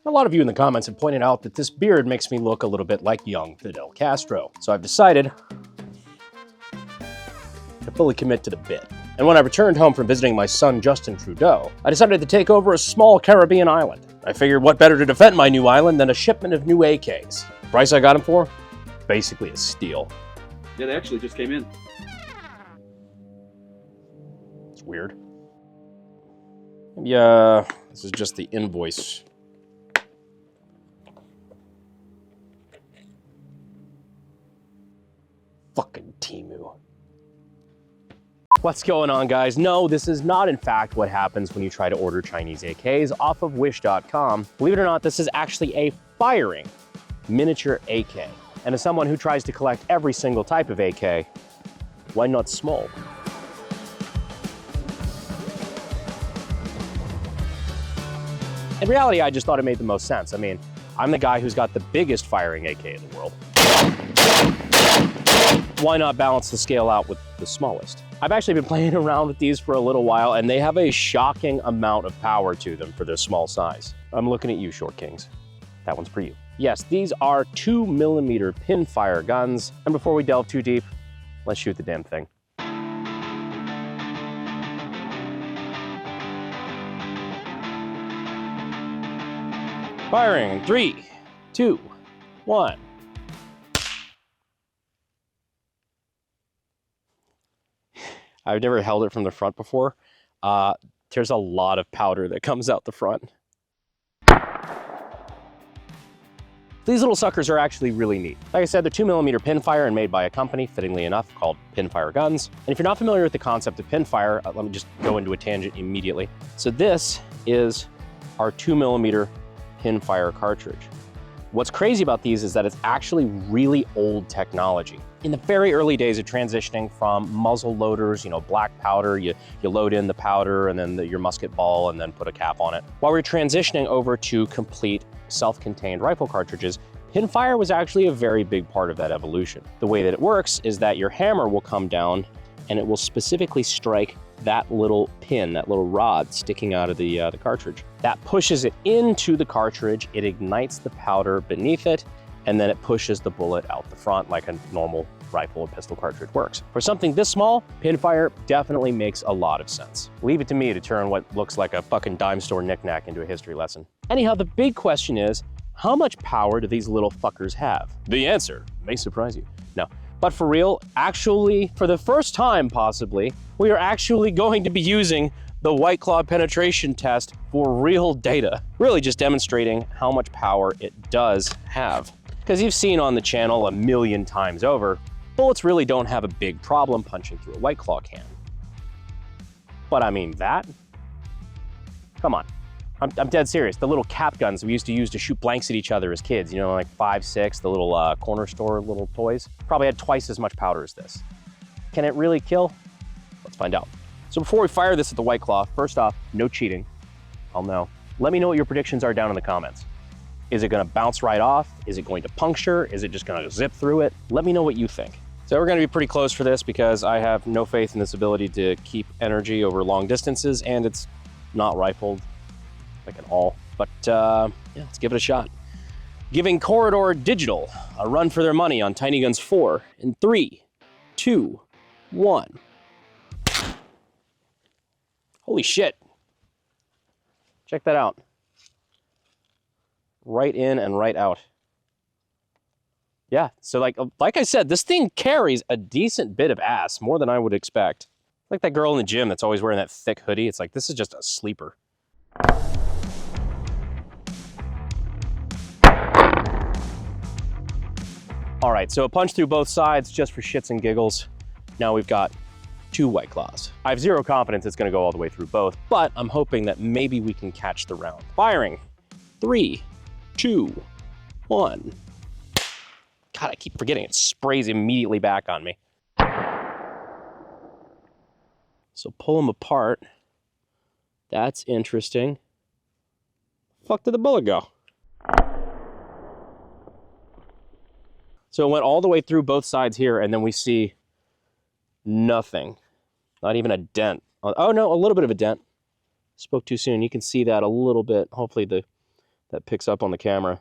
A lot of you in the comments have pointed out that this beard makes me look a little bit like young Fidel Castro, so I've decided to fully commit to the bit. And when I returned home from visiting my son Justin Trudeau, I decided to take over a small Caribbean island. I figured what better to defend my new island than a shipment of new AKs. The price I got them for? Basically a steal. Yeah, they actually just came in. It's weird. Yeah, this is just the invoice. Fucking Temu. What's going on, guys? No, this is not in fact what happens when you try to order Chinese AKs off of wish.com. Believe it or not, this is actually a firing miniature AK. And as someone who tries to collect every single type of AK, why not small? In reality, I just thought it made the most sense. I mean, I'm the guy who's got the biggest firing AK in the world. Why not balance the scale out with the smallest? I've actually been playing around with these for a little while, and they have a shocking amount of power to them for their small size. I'm looking at you, Short Kings. That one's for you. Yes, these are 2mm Pinfire guns. And before we delve too deep, let's shoot the damn thing. Firing in 3, 2, 1. I've never held it from the front before. There's a lot of powder that comes out the front. These little suckers are actually really neat. Like I said, they're 2mm Pinfire and made by a company, fittingly enough, called Pinfire Guns. And if you're not familiar with the concept of Pinfire, let me just go into a tangent immediately. So this is our 2mm Pinfire cartridge. What's crazy about these is that it's actually really old technology. In the very early days of transitioning from muzzle loaders, black powder, you load in the powder and then your musket ball and then put a cap on it. While we're transitioning over to complete self-contained rifle cartridges, Pinfire was actually a very big part of that evolution. The way that it works is that your hammer will come down and it will specifically strike that little pin, that little rod sticking out of the cartridge. That pushes it into the cartridge, it ignites the powder beneath it, and then it pushes the bullet out the front like a normal rifle or pistol cartridge works. For something this small, Pinfire definitely makes a lot of sense. Leave it to me to turn what looks like a fucking dime store knickknack into a history lesson. Anyhow, the big question is, how much power do these little fuckers have? The answer may surprise you. No, but for real, actually, for the first time possibly, we are actually going to be using the White Claw penetration test for real data. Really just demonstrating how much power it does have. Because you've seen on the channel a million times over, bullets really don't have a big problem punching through a White Claw can. But I mean that? Come on, I'm dead serious. The little cap guns we used to use to shoot blanks at each other as kids, like 5, 6, the little corner store little toys, probably had twice as much powder as this. Can it really kill? Let's find out. So before we fire this at the White Claw, first off, no cheating. I'll know. Let me know what your predictions are down in the comments. Is it gonna bounce right off? Is it going to puncture? Is it just gonna zip through it? Let me know what you think. So we're gonna be pretty close for this because I have no faith in this ability to keep energy over long distances, and it's not rifled like at all. But yeah, let's give it a shot. Giving Corridor Digital a run for their money on Tiny Guns 4 in 3, 2, 1. Holy shit. Check that out. Right in and right out. Yeah, so like I said, this thing carries a decent bit of ass, more than I would expect. Like that girl in the gym that's always wearing that thick hoodie. It's like, this is just a sleeper. All right, so a punch through both sides just for shits and giggles. Now we've got 2 White Claws. I have zero confidence it's gonna go all the way through both, but I'm hoping that maybe we can catch the round. Firing, 3, 2, 1. God, I keep forgetting it sprays immediately back on me. So pull them apart. That's interesting. Fuck did the bullet go? So it went all the way through both sides here, and then we see nothing. Not even a dent. Oh no, a little bit of a dent. Spoke too soon. You can see that a little bit. Hopefully the that picks up on the camera.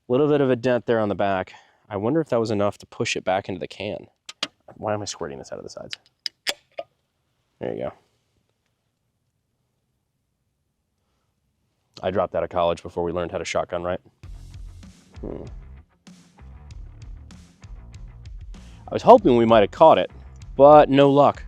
A little bit of a dent there on the back. I wonder if that was enough to push it back into the can. Why am I squirting this out of the sides? There you go. I dropped out of college before we learned how to shotgun, right? I was hoping we might have caught it, but no luck.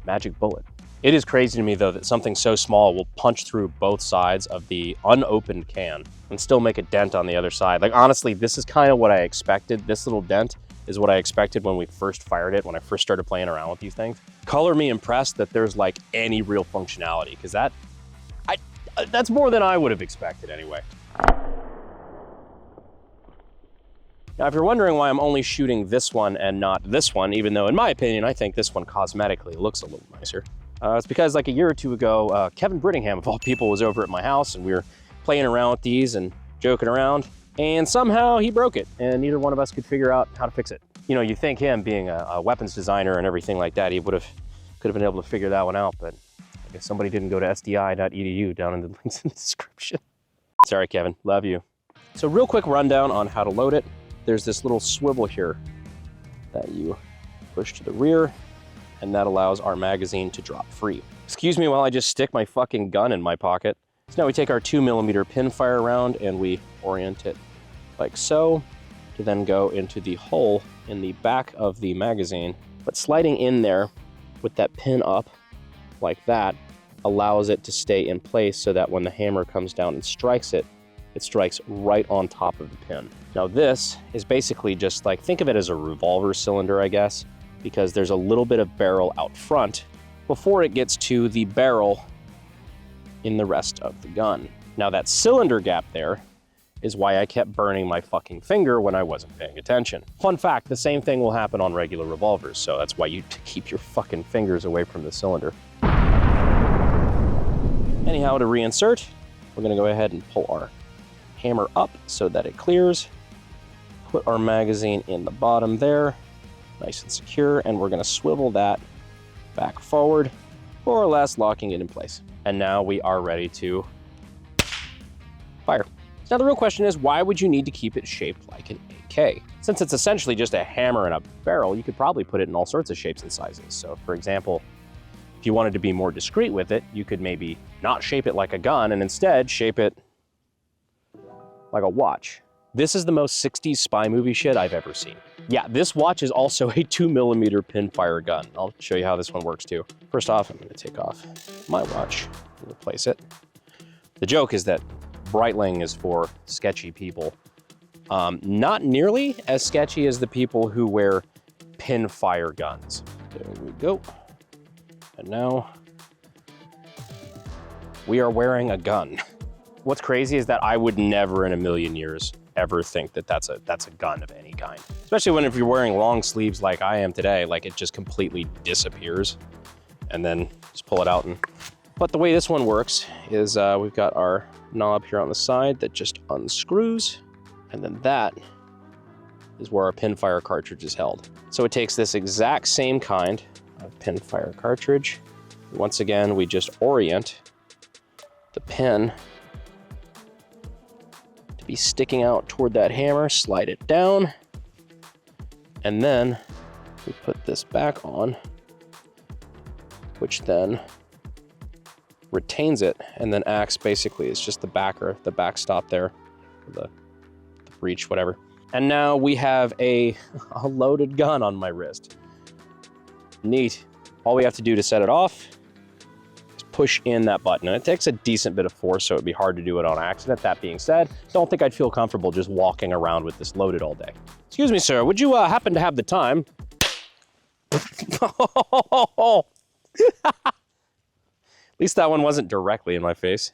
Magic bullet. It is crazy to me, though, that something so small will punch through both sides of the unopened can and still make a dent on the other side. Like, honestly, this is kind of what I expected. This little dent is what I expected when we first fired it, when I first started playing around with these things. Color me impressed that there's like any real functionality, because that's more than I would have expected anyway. Now, if you're wondering why I'm only shooting this one and not this one, even though in my opinion, I think this one cosmetically looks a little nicer. It's because like a year or two ago, Kevin Brittingham, of all people, was over at my house and we were playing around with these and joking around, and somehow he broke it and neither one of us could figure out how to fix it. You know, you think him being a weapons designer and everything like that, he could have been able to figure that one out, but I guess somebody didn't go to SDI.edu down in the links in the description. Sorry, Kevin, love you. So real quick rundown on how to load it. There's this little swivel here that you push to the rear, and that allows our magazine to drop free. Excuse me while I just stick my fucking gun in my pocket. So now we take our 2mm Pinfire round and we orient it like so to then go into the hole in the back of the magazine. But sliding in there with that pin up like that allows it to stay in place so that when the hammer comes down and strikes it, it strikes right on top of the pin. Now this is basically just like, think of it as a revolver cylinder, I guess, because there's a little bit of barrel out front before it gets to the barrel in the rest of the gun. Now that cylinder gap there is why I kept burning my fucking finger when I wasn't paying attention. Fun fact, the same thing will happen on regular revolvers, so that's why you keep your fucking fingers away from the cylinder. Anyhow, to reinsert, we're gonna go ahead and pull our hammer up so that it clears, put our magazine in the bottom there, nice and secure, and we're gonna swivel that back forward, more or less locking it in place. And now we are ready to fire. Now the real question is, why would you need to keep it shaped like an AK? Since it's essentially just a hammer and a barrel, you could probably put it in all sorts of shapes and sizes. So for example, if you wanted to be more discreet with it, you could maybe not shape it like a gun and instead shape it like a watch. This is the most 60s spy movie shit I've ever seen. Yeah, this watch is also a 2mm Pinfire gun. I'll show you how this one works too. First off, I'm gonna take off my watch and replace it. The joke is that Breitling is for sketchy people. Not nearly as sketchy as the people who wear Pinfire guns. There we go. And now we are wearing a gun. What's crazy is that I would never in a million years ever think that that's a gun of any kind. Especially when if you're wearing long sleeves like I am today, like it just completely disappears and then just pull it out. But the way this one works is we've got our knob here on the side that just unscrews, and then that is where our Pinfire cartridge is held. So it takes this exact same kind of Pinfire cartridge. Once again, we just orient the pin to be sticking out toward that hammer, slide it down, and then we put this back on, which then retains it and then acts basically as just the backer, the backstop there, the breech, whatever. And now we have a loaded gun on my wrist. Neat. All we have to do to set it off is push in that button. And it takes a decent bit of force, so it'd be hard to do it on accident. That being said, don't think I'd feel comfortable just walking around with this loaded all day. Excuse me, sir, would you happen to have the time? At least that one wasn't directly in my face.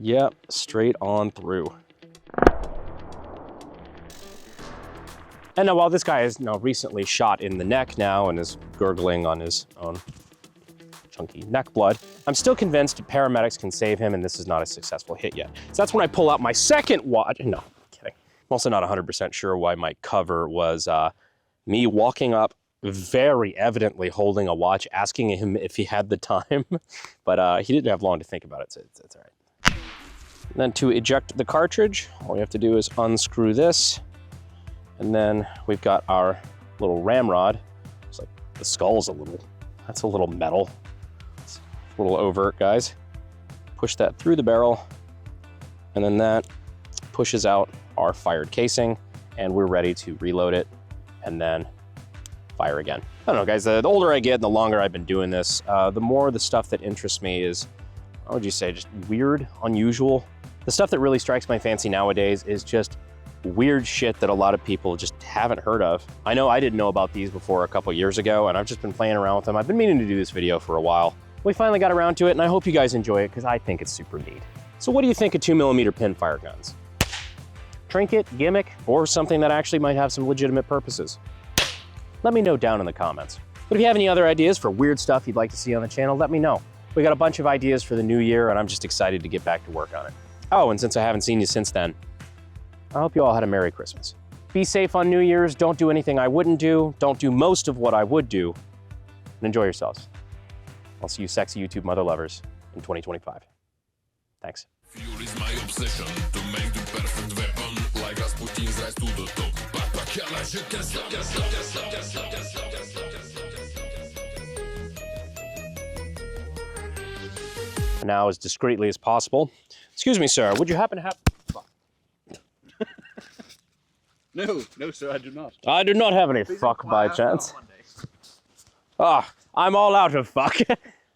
Yep, straight on through. And now while this guy is recently shot in the neck now and is gurgling on his own chunky neck blood, I'm still convinced paramedics can save him and this is not a successful hit yet. So that's when I pull out my second watch. No, I'm kidding. I'm also not 100% sure why my cover was me walking up very evidently holding a watch, asking him if he had the time. But he didn't have long to think about it, so it's all right. And then to eject the cartridge, all we have to do is unscrew this. And then we've got our little ramrod. It's like the skull's that's a little metal. It's a little overt, guys. Push that through the barrel, and then that pushes out our fired casing, and we're ready to reload it and then fire again. I don't know, guys, the older I get and the longer I've been doing this, the more the stuff that interests me is, what would you say, just weird, unusual. The stuff that really strikes my fancy nowadays is just weird shit that a lot of people just haven't heard of. I know I didn't know about these before a couple years ago, and I've just been playing around with them. I've been meaning to do this video for a while. We finally got around to it, and I hope you guys enjoy it because I think it's super neat. So what do you think of 2mm Pinfire guns? Trinket, gimmick, or something that actually might have some legitimate purposes? Let me know down in the comments. But if you have any other ideas for weird stuff you'd like to see on the channel, let me know. We got a bunch of ideas for the new year, and I'm just excited to get back to work on it. Oh, and since I haven't seen you since then, I hope you all had a Merry Christmas. Be safe on New Year's, don't do anything I wouldn't do, don't do most of what I would do, and enjoy yourselves. I'll see you sexy YouTube mother lovers in 2025. Thanks. Fuel is my obsession to make the perfect weapon, like Rasputin's rise to the top. Now, as discreetly as possible. Excuse me, sir, would you happen to have... Fuck. No, sir, I do not. I do not have any fuck by chance. Ah, I'm all out of fuck.